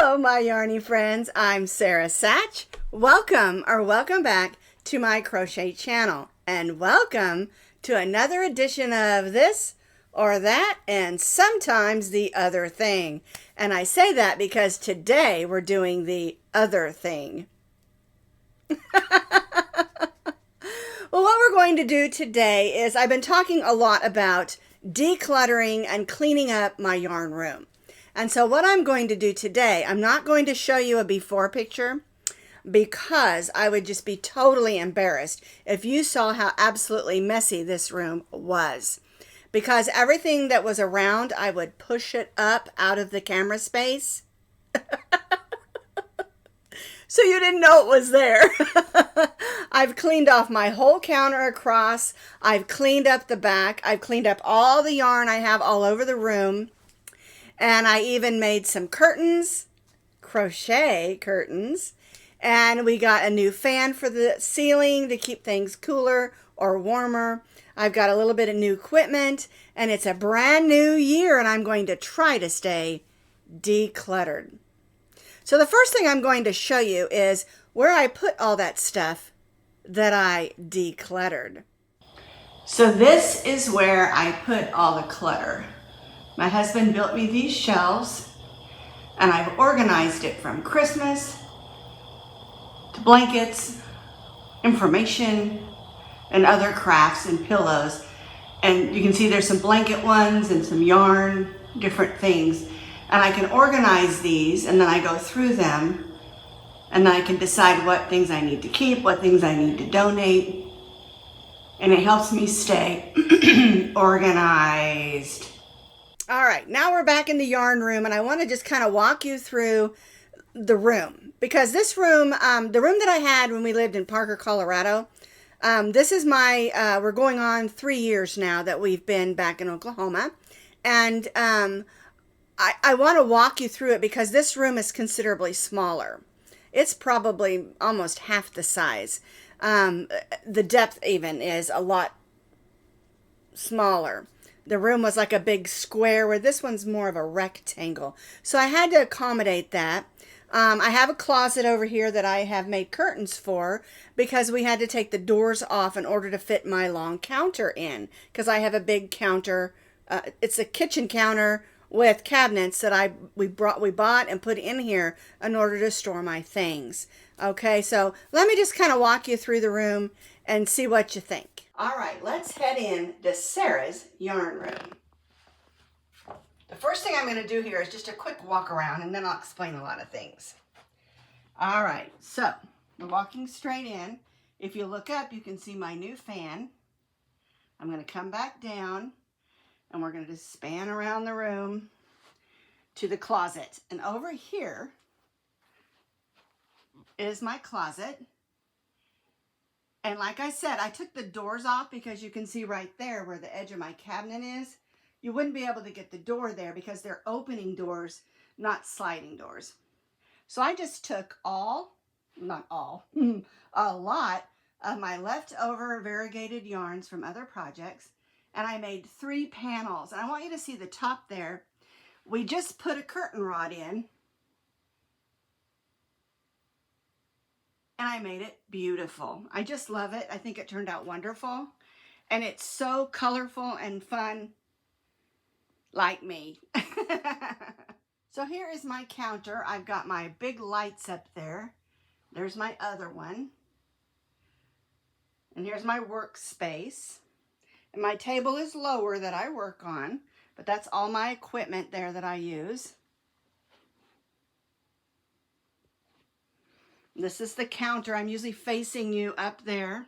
Hello, my yarny friends. I'm Sara Sach. Welcome back to my crochet channel, and welcome to another edition of this or that and sometimes the other thing. And I say that because today we're doing the other thing. Well, what we're going to do today is I've been talking a lot about decluttering and cleaning up my yarn room. And so what I'm going to do today, I'm not going to show you a before picture because I would just be totally embarrassed if you saw how absolutely messy this room was. Because everything that was around, I would push it up out of the camera space. So you didn't know it was there. I've cleaned off my whole counter across. I've cleaned up the back. I've cleaned up all the yarn I have all over the room. And I even made some curtains, crochet curtains. And we got a new fan for the ceiling to keep things cooler or warmer. I've got a little bit of new equipment. And it's a brand new year. And I'm going to try to stay decluttered. So the first thing I'm going to show you is where I put all that stuff that I decluttered. So this is where I put all the clutter. My husband built me these shelves and I've organized it from Christmas to blankets, information, and other crafts and pillows. And you can see there's some blanket ones and some yarn, different things. And I can organize these and then I go through them and then I can decide what things I need to keep, what things I need to donate. And it helps me stay organized. All right, now we're back in the yarn room and I want to just kind of walk you through the room. Because this room, the room that I had when we lived in Parker, Colorado, this is my, we're going on 3 years now that we've been back in Oklahoma. And I want to walk you through it because this room is considerably smaller. It's probably almost half the size. The depth even is a lot smaller. The room was like a big square where this one's more of a rectangle. So I had to accommodate that. I have a closet over here that I have made curtains for because we had to take the doors off in order to fit my long counter in because I have a big counter. It's a kitchen counter with cabinets that we bought and put in here in order to store my things. Okay, so let me just kind of walk you through the room and see what you think. All right, let's head in to Sarah's yarn room. The first thing I'm going to do here is just a quick walk around and then I'll explain a lot of things. All right, so we're walking straight in. If you look up, you can see my new fan. I'm going to come back down. And we're going to just span around the room to the closet. And over here is my closet. And like I said, I took the doors off because you can see right there where the edge of my cabinet is. You wouldn't be able to get the door there because they're opening doors, not sliding doors. So I just took not all, a lot of my leftover variegated yarns from other projects. And I made 3 panels. And I want you to see the top there. We just put a curtain rod in. And I made it beautiful. I just love it. I think it turned out wonderful. And it's so colorful and fun, like me. So here is my counter. I've got my big lights up there. There's my other one. And here's my workspace. And my table is lower that I work on, but that's all my equipment there that I use. This is the counter. I'm usually facing you up there.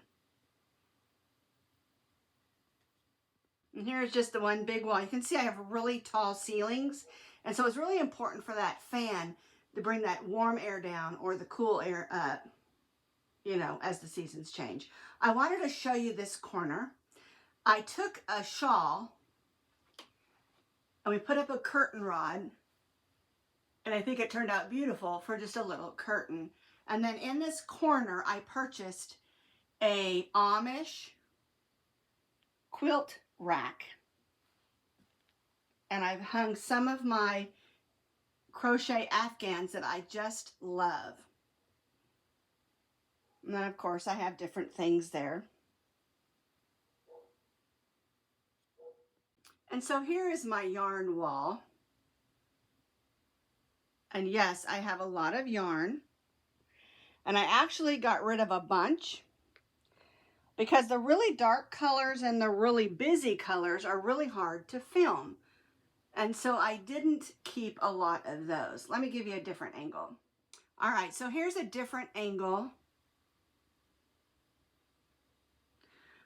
And here's just the one big wall. You can see I have really tall ceilings. And so it's really important for that fan to bring that warm air down or the cool air up, you know, as the seasons change. I wanted to show you this corner. I took a shawl and we put up a curtain rod and I think it turned out beautiful for just a little curtain. And then in this corner, I purchased a Amish quilt rack. And I've hung some of my crochet afghans that I just love. And then of course I have different things there. And so here is my yarn wall. And yes, I have a lot of yarn. And I actually got rid of a bunch because the really dark colors and the really busy colors are really hard to film. And so I didn't keep a lot of those. Let me give you a different angle. All right, so here's a different angle.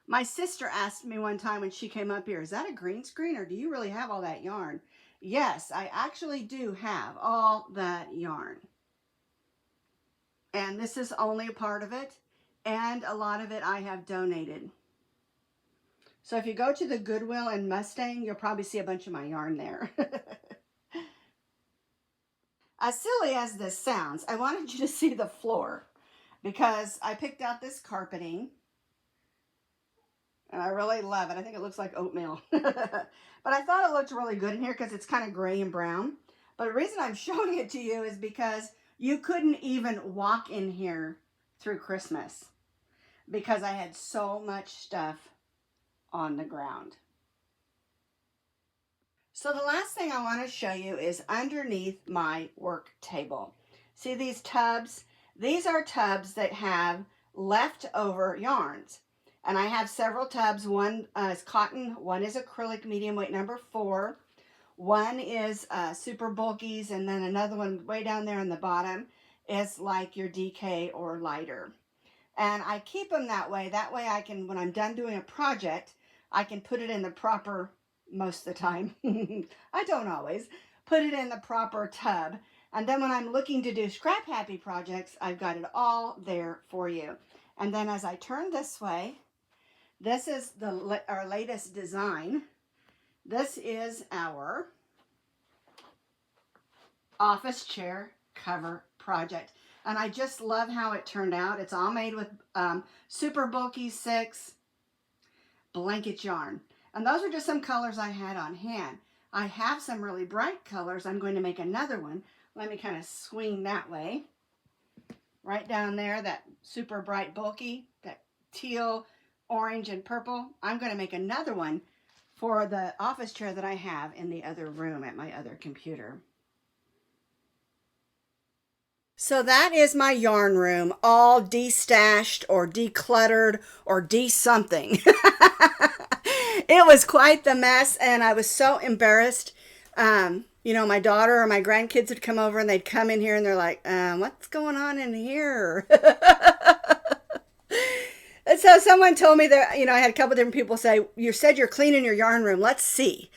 My sister asked me one time when she came up here, is that a green screen or do you really have all that yarn? Yes, I actually do have all that yarn. And this is only a part of it, and a lot of it I have donated. So if you go to the Goodwill in Mustang, you'll probably see a bunch of my yarn there. As silly as this sounds, I wanted you to see the floor because I picked out this carpeting. And I really love it. I think it looks like oatmeal. But I thought it looked really good in here because it's kind of gray and brown. But the reason I'm showing it to you is because you couldn't even walk in here through Christmas because I had so much stuff on the ground. So the last thing I want to show you is underneath my work table. See these tubs? These are tubs that have leftover yarns. And I have several tubs. One is cotton, one is acrylic medium weight number 4. One is super bulkies, and then another one way down there on the bottom is like your DK or lighter. And I keep them that way. That way I can, when I'm done doing a project, I can put it in the proper, most of the time, I don't always, put it in the proper tub. And then when I'm looking to do scrap happy projects, I've got it all there for you. And then as I turn this way, this is our latest design. This is our office chair cover project. And I just love how it turned out. It's all made with super bulky 6 blanket yarn. And those are just some colors I had on hand. I have some really bright colors. I'm going to make another one. Let me kind of swing that way. Right down there, that super bright bulky, that teal, orange, and purple. I'm going to make another one for the office chair that I have in the other room at my other computer. So that is my yarn room, all de-stashed or decluttered or de-something. It was quite the mess, and I was so embarrassed. You know, my daughter or my grandkids would come over and they'd come in here and they're like, what's going on in here? And so someone told me that, you know, I had a couple different people say, you said you're cleaning your yarn room. Let's see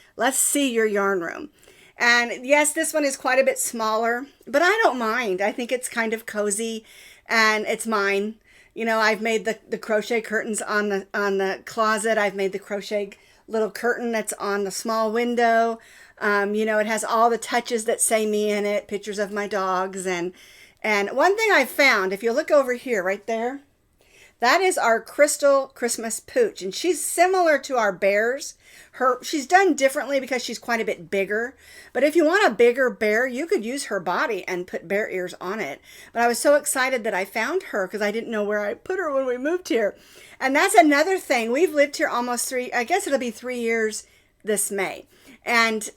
your yarn room. And yes, this one is quite a bit smaller, but I don't mind. I think it's kind of cozy and it's mine. You know, I've made the crochet curtains on the closet. I've made the crochet little curtain that's on the small window. You know, it has all the touches that say me in it, pictures of my dogs. And one thing I found, if you look over here, right there, that is our Crystal Christmas Pooch. And she's similar to our bears. She's done differently because she's quite a bit bigger. But if you want a bigger bear, you could use her body and put bear ears on it. But I was so excited that I found her because I didn't know where I put her when we moved here. And that's another thing. We've lived here almost I guess it'll be 3 years this May. And,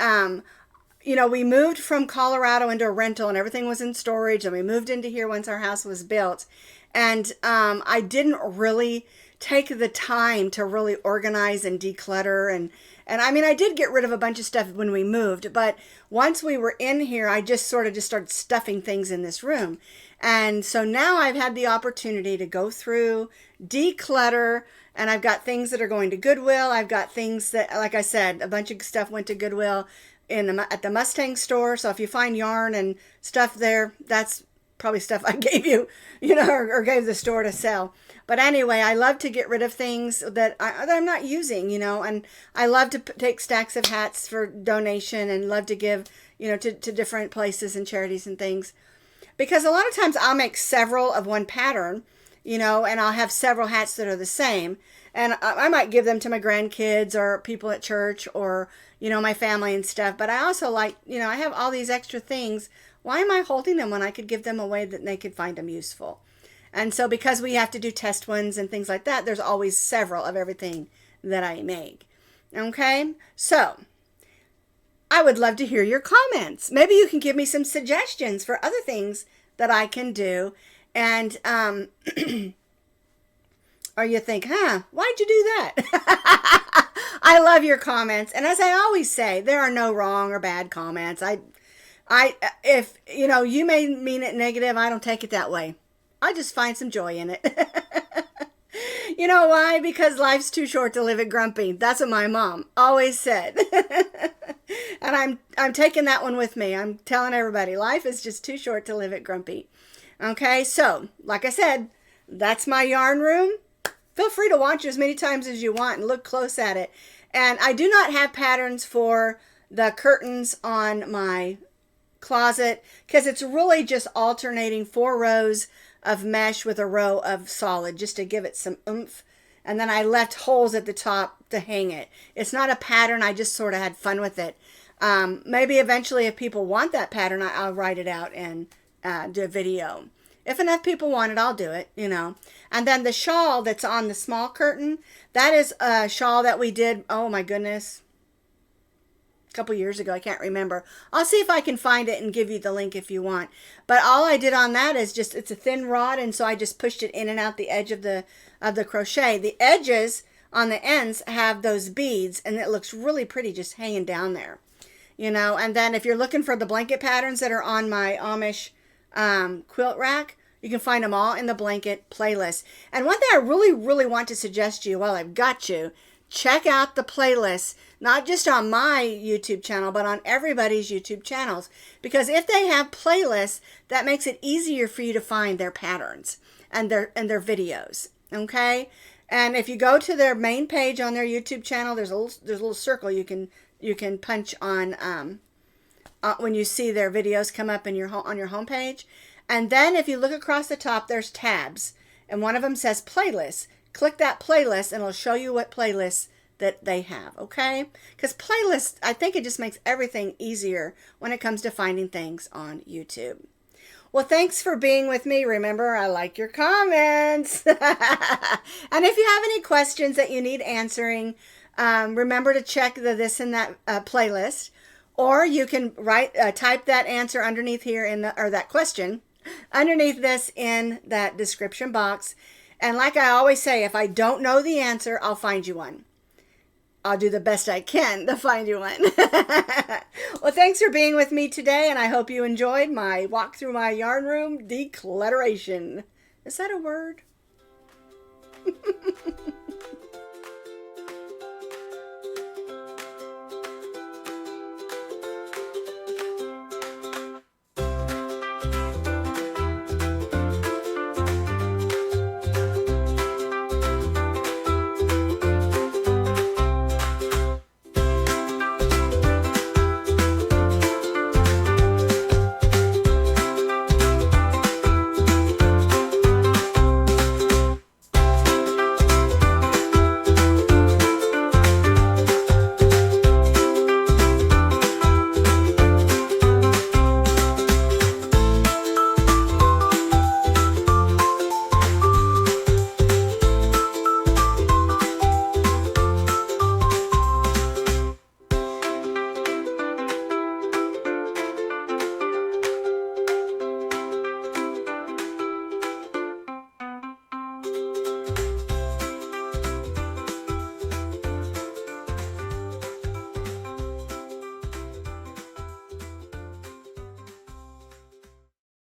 you know, we moved from Colorado into a rental and everything was in storage. And we moved into here once our house was built. And I didn't really take the time to really organize and declutter. And I mean, I did get rid of a bunch of stuff when we moved. But once we were in here, I just started stuffing things in this room. And so now I've had the opportunity to go through, declutter, and I've got things that are going to Goodwill. I've got things that, like I said, a bunch of stuff went to Goodwill at the Mustang store. So if you find yarn and stuff there, that's probably stuff I gave you, you know, or gave the store to sell. But anyway, I love to get rid of things that I'm not using, you know, and I love to take stacks of hats for donation and love to give, you know, to different places and charities and things. Because a lot of times I'll make several of one pattern you know, and I'll have several hats that are the same. And I might give them to my grandkids or people at church or, you know, my family and stuff. But I also like, you know, I have all these extra things. Why am I holding them when I could give them away that they could find them useful? And so because we have to do test ones and things like that, there's always several of everything that I make. Okay, so I would love to hear your comments. Maybe you can give me some suggestions for other things that I can do. And, or you think, huh, why'd you do that? I love your comments. And as I always say, there are no wrong or bad comments. If, you know, you may mean it negative, I don't take it that way. I just find some joy in it. You know why? Because life's too short to live it grumpy. That's what my mom always said. And I'm taking that one with me. I'm telling everybody, life is just too short to live it grumpy. Okay, so like I said, that's my yarn room. Feel free to watch it as many times as you want and look close at it. And I do not have patterns for the curtains on my closet because it's really just alternating 4 rows of mesh with a row of solid just to give it some oomph. And then I left holes at the top to hang it. It's not a pattern. I just sort of had fun with it. Maybe eventually if people want that pattern, I'll write it out and do a video. If enough people want it, I'll do it, you know. And then the shawl that's on the small curtain, that is a shawl that we did, oh my goodness, a couple years ago. I can't remember. I'll see if I can find it and give you the link if you want. But all I did on that is just, it's a thin rod, and so I just pushed it in and out the edge of the crochet. The edges on the ends have those beads, and it looks really pretty just hanging down there, you know. And then if you're looking for the blanket patterns that are on my Amish quilt rack, you can find them all in the blanket playlist. And one thing I really want to suggest to you while I've got you, check out the playlist, not just on my YouTube channel, but on everybody's YouTube channels. Because if they have playlists, that makes it easier for you to find their patterns and their videos. Okay? And if you go to their main page on their YouTube channel, there's a little circle you can punch on when you see their videos come up on your home page. And then if you look across the top, there's tabs, and one of them says playlists. Click that playlist and it'll show you what playlists that they have, okay? Because playlists, I think it just makes everything easier when it comes to finding things on YouTube. Well, thanks for being with me. Remember, I like your comments. And if you have any questions that you need answering, remember to check the this and that playlist. Or you can type that answer underneath here or that question underneath this in that description box. And like I always say, if I don't know the answer, I'll find you one. I'll do the best I can to find you one. Well, thanks for being with me today, and I hope you enjoyed my walk through my yarn room declutteration. Is that a word?